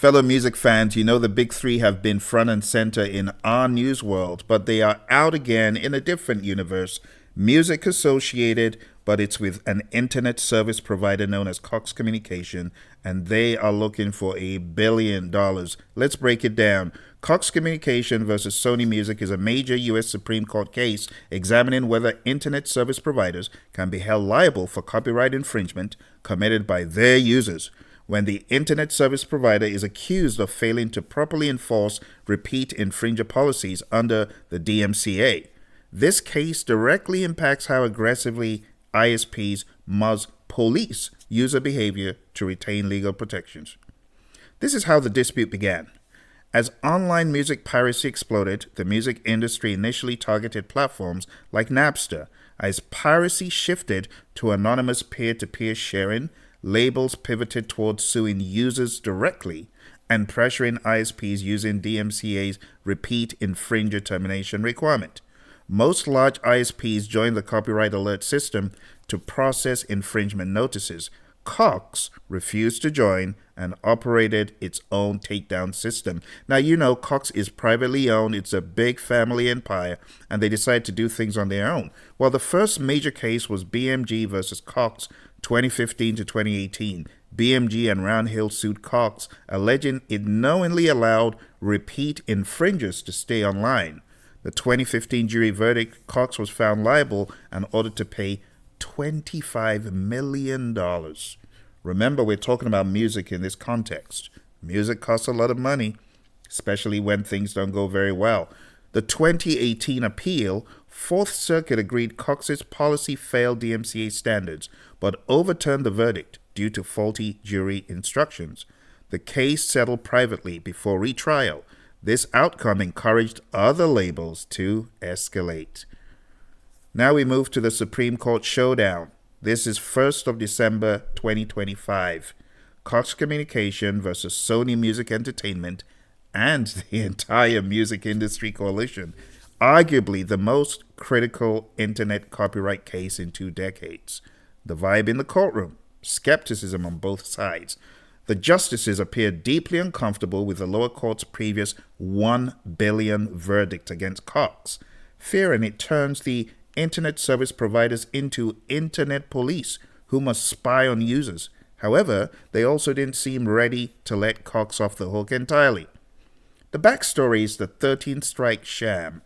Fellow music fans, you know the big three have been front and center in our news world, but they are out again in a different universe. Music associated, but it's with an internet service provider known as Cox Communication, and they are looking for $1 billion. Let's break it down. Cox Communication versus Sony Music is a major U.S. Supreme Court case examining whether internet service providers can be held liable for copyright infringement committed by their users when the internet service provider is accused of failing to properly enforce repeat infringer policies under the DMCA. This case directly impacts how aggressively ISPs must police user behavior to retain legal protections. This is how the dispute began. As online music piracy exploded, the music industry initially targeted platforms like Napster. As piracy shifted to anonymous peer-to-peer sharing, labels pivoted towards suing users directly and pressuring ISPs using DMCA's repeat infringer termination requirement. Most large ISPs joined the copyright alert system to process infringement notices. Cox refused to join and operated its own takedown system. Now, you know, Cox is privately owned. It's a big family empire, and they decided to do things on their own. Well, the first major case was BMG versus Cox, 2015 to 2018. BMG and Round Hill sued Cox, alleging it knowingly allowed repeat infringers to stay online. The 2015 jury verdict, Cox was found liable and ordered to pay $25 million. Remember, we're talking about music in this context. Music costs a lot of money, especially when things don't go very well. The 2018 appeal, Fourth Circuit agreed Cox's policy failed DMCA standards, but overturned the verdict due to faulty jury instructions. The case settled privately before retrial. This outcome encouraged other labels to escalate. Now we move to the Supreme Court showdown. This is 1st of December 2025. Cox Communication versus Sony Music Entertainment and the entire music industry coalition. Arguably the most critical internet copyright case in 2 decades. The vibe in the courtroom, skepticism on both sides. The justices appear deeply uncomfortable with the lower court's previous $1 billion verdict against Cox, fearing it turns the internet service providers into internet police who must spy on users. However, they also didn't seem ready to let Cox off the hook entirely. The backstory is the 13-strike sham.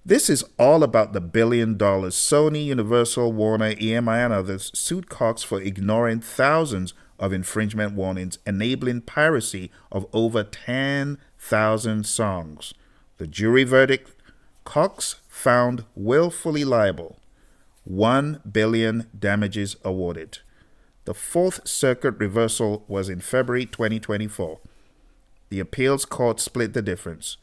This is all about the $1 billion. Sony, Universal, Warner, EMI, and others sued Cox for ignoring thousands of infringement warnings, enabling piracy of over 10,000 songs. The jury verdict, Cox found willfully liable. $1 billion damages awarded. The Fourth Circuit reversal was in February 2024. The appeals court split the difference.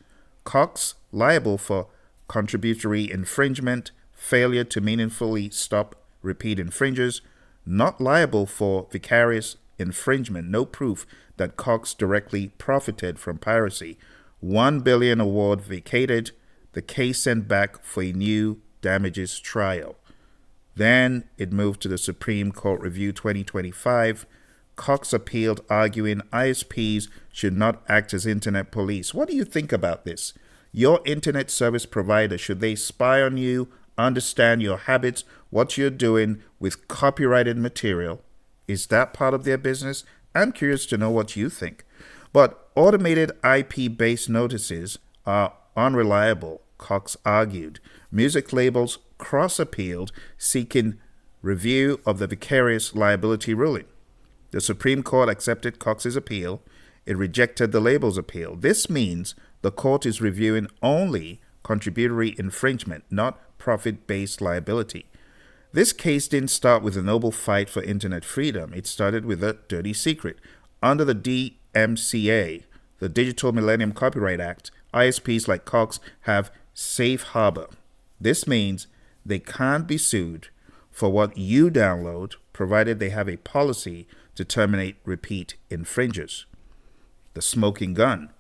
Cox liable for contributory infringement, failure to meaningfully stop repeat infringers, not liable for vicarious infringement, no proof that Cox directly profited from piracy. $1 billion award vacated, the case sent back for a new damages trial. Then it moved to the Supreme Court Review 2025. Cox appealed, arguing ISPs should not act as internet police. What do you think about this? Your internet service provider, should they spy on you, understand your habits, what you're doing with copyrighted material? Is that part of their business? I'm curious to know what you think. But automated IP-based notices are unreliable, Cox argued. Music labels cross-appealed, seeking review of the vicarious liability ruling. The Supreme Court accepted Cox's appeal. It rejected the label's appeal. This means the court is reviewing only contributory infringement, not profit-based liability. This case didn't start with a noble fight for internet freedom. It started with a dirty secret. Under the DMCA, the Digital Millennium Copyright Act, ISPs like Cox have safe harbor. This means they can't be sued for what you download, provided they have a policy to terminate repeat infringers. The smoking gun.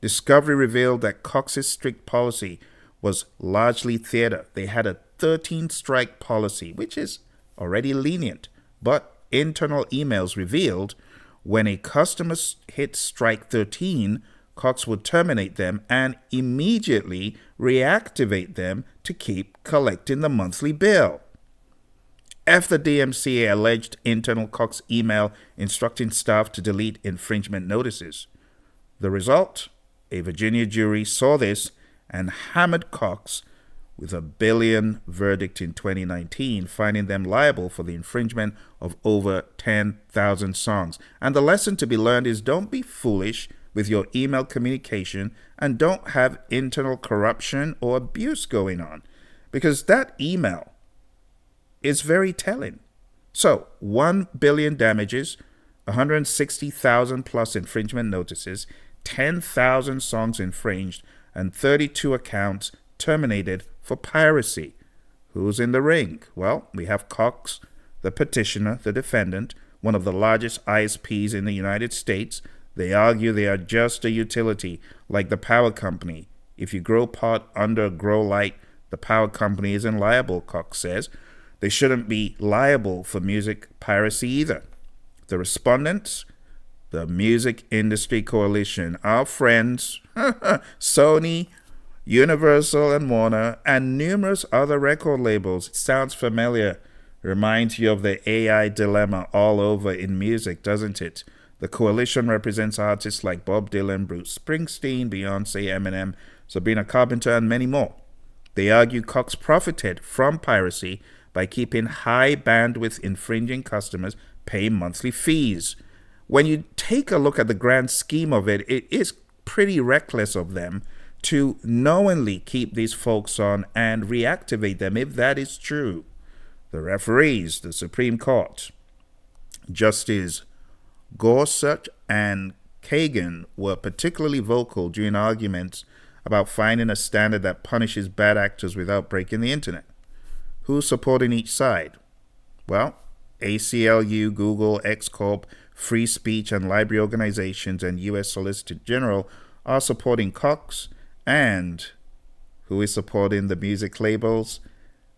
Discovery revealed that Cox's strict policy was largely theater. They had a 13-strike policy, which is already lenient, but internal emails revealed When a customer hits strike 13, Cox would terminate them and immediately reactivate them to keep collecting the monthly bill. After DMCA alleged internal Cox email instructing staff to delete infringement notices. The result? A Virginia jury saw this and hammered Cox with a $1 billion verdict in 2019, finding them liable for the infringement of over 10,000 songs. And the lesson to be learned is don't be foolish with your email communication and don't have internal corruption or abuse going on, because that email is very telling. So, 1 billion damages, 160,000 plus infringement notices, 10,000 songs infringed, and 32 accounts terminated for piracy. Who's in the ring? Well, we have Cox, the petitioner, the defendant, one of the largest ISPs in the United States. They argue they are just a utility, like the power company. If you grow pot under a grow light, the power company isn't liable, Cox says. They shouldn't be liable for music piracy either. The respondents? The Music Industry Coalition, our friends, Sony, Universal and Warner, and numerous other record labels. It sounds familiar. Reminds you of the AI dilemma all over in music, doesn't it? The coalition represents artists like Bob Dylan, Bruce Springsteen, Beyonce, Eminem, Sabrina Carpenter, and many more. They argue Cox profited from piracy by keeping high bandwidth infringing customers pay monthly fees. When you take a look at the grand scheme of it, it is pretty reckless of them to knowingly keep these folks on and reactivate them if that is true. The referees, the Supreme Court, Justice Gorsuch and Kagan were particularly vocal during arguments about finding a standard that punishes bad actors without breaking the internet. Who's supporting each side? Well, ACLU, Google, X Corp, Free Speech and Library Organizations, and U.S. Solicitor General are supporting Cox. And who is supporting the music labels,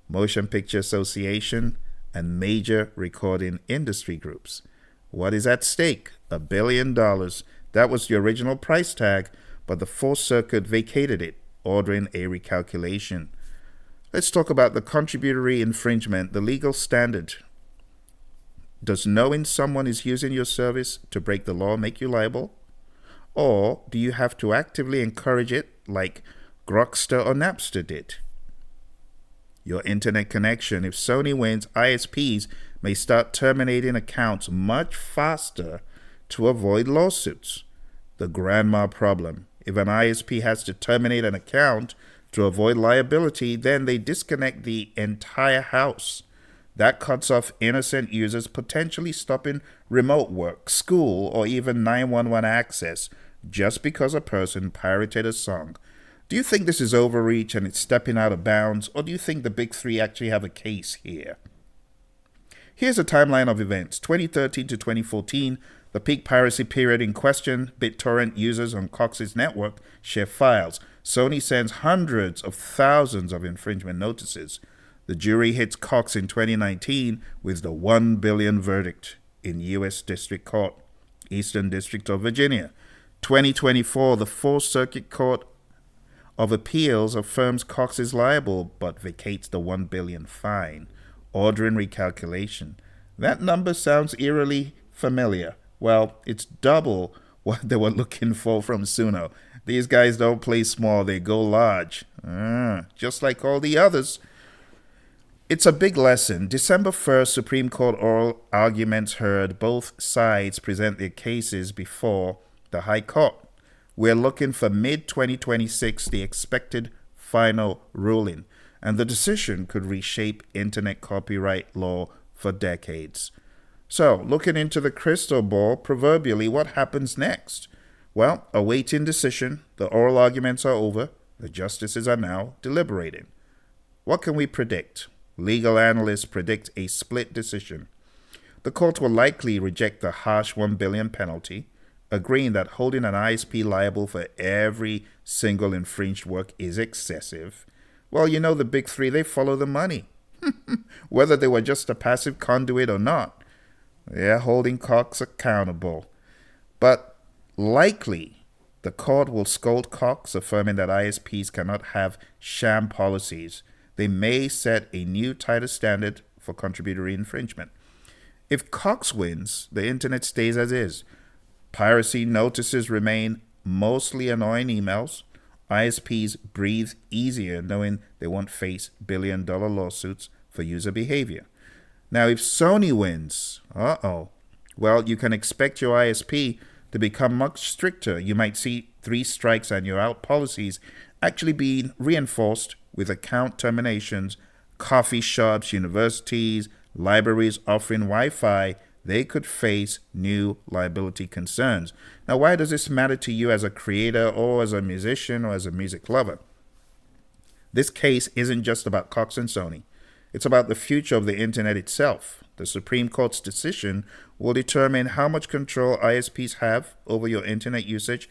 Motion Picture Association, and major recording industry groups? What is at stake? $1 billion. That was the original price tag, but the Fourth Circuit vacated it, ordering a recalculation. Let's talk about the contributory infringement, the legal standard. Does knowing someone is using your service to break the law make you liable? Or do you have to actively encourage it like Grokster or Napster did? Your internet connection. If Sony wins, ISPs may start terminating accounts much faster to avoid lawsuits. The grandma problem. If an ISP has to terminate an account to avoid liability, then they disconnect the entire house. That cuts off innocent users, potentially stopping remote work, school, or even 911 access just because a person pirated a song. Do you think this is overreach and it's stepping out of bounds, or do you think the big three actually have a case here? Here's a timeline of events. 2013 to 2014, the peak piracy period in question. BitTorrent users on Cox's network share files. Sony sends hundreds of thousands of infringement notices. The jury hits Cox in 2019 with the $1 billion verdict in U.S. District Court, Eastern District of Virginia. 2024, the Fourth Circuit Court of Appeals affirms Cox is liable but vacates the $1 billion fine, ordering recalculation. That number sounds eerily familiar. Well, it's double what they were looking for from Suno. These guys don't play small, they go large. Just like all the others. It's a big lesson. December 1st, Supreme Court oral arguments heard. Both sides present their cases before the High Court. We're looking for mid-2026, the expected final ruling, and the decision could reshape internet copyright law for decades. So, looking into the crystal ball, proverbially, what happens next? Well, awaiting decision. The oral arguments are over. The justices are now deliberating. What can we predict? Legal analysts predict a split decision. The court will likely reject the harsh $1 billion penalty, agreeing that holding an ISP liable for every single infringed work is excessive. Well, you know the big three, they follow the money. Whether they were just a passive conduit or not, they're holding Cox accountable. But likely, the court will scold Cox, affirming that ISPs cannot have sham policies. They may set a new tighter standard for contributory infringement. If Cox wins, the internet stays as is. Piracy notices remain mostly annoying emails. ISPs breathe easier knowing they won't face billion-dollar lawsuits for user behavior. Now, if Sony wins, well, you can expect your ISP to become much stricter. You might see 3 strikes and you're out policies actually being reinforced with account terminations. Coffee shops, universities, libraries offering Wi-Fi, they could face new liability concerns. Now, why does this matter to you as a creator or as a musician or as a music lover? This case isn't just about Cox and Sony. It's about the future of the internet itself. The Supreme Court's decision will determine how much control ISPs have over your internet usage,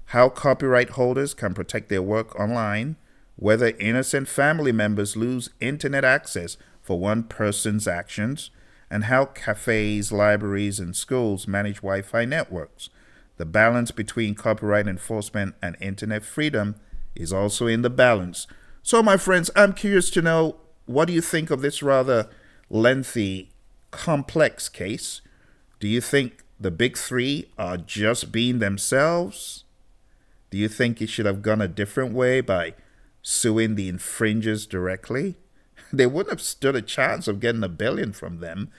how copyright holders can protect their work online, whether innocent family members lose internet access for one person's actions, and how cafes, libraries, and schools manage Wi-Fi networks. The balance between copyright enforcement and internet freedom is also in the balance. So, my friends, I'm curious to know, what do you think of this rather lengthy, complex case? Do you think the big 3 are just being themselves? Do you think it should have gone a different way by suing the infringers directly? They wouldn't have stood a chance of getting $1 billion from them.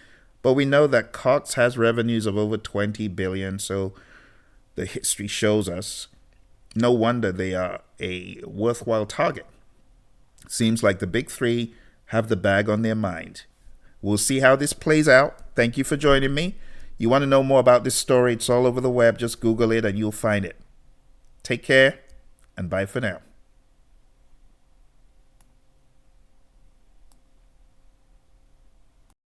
But we know that Cox has revenues of over $20 billion, so the history shows us. No wonder they are a worthwhile target. Seems like the big 3 have the bag on their mind. We'll see how this plays out. Thank you for joining me. You want to know more about this story? It's all over the web. Just Google it and you'll find it. Take care and bye for now.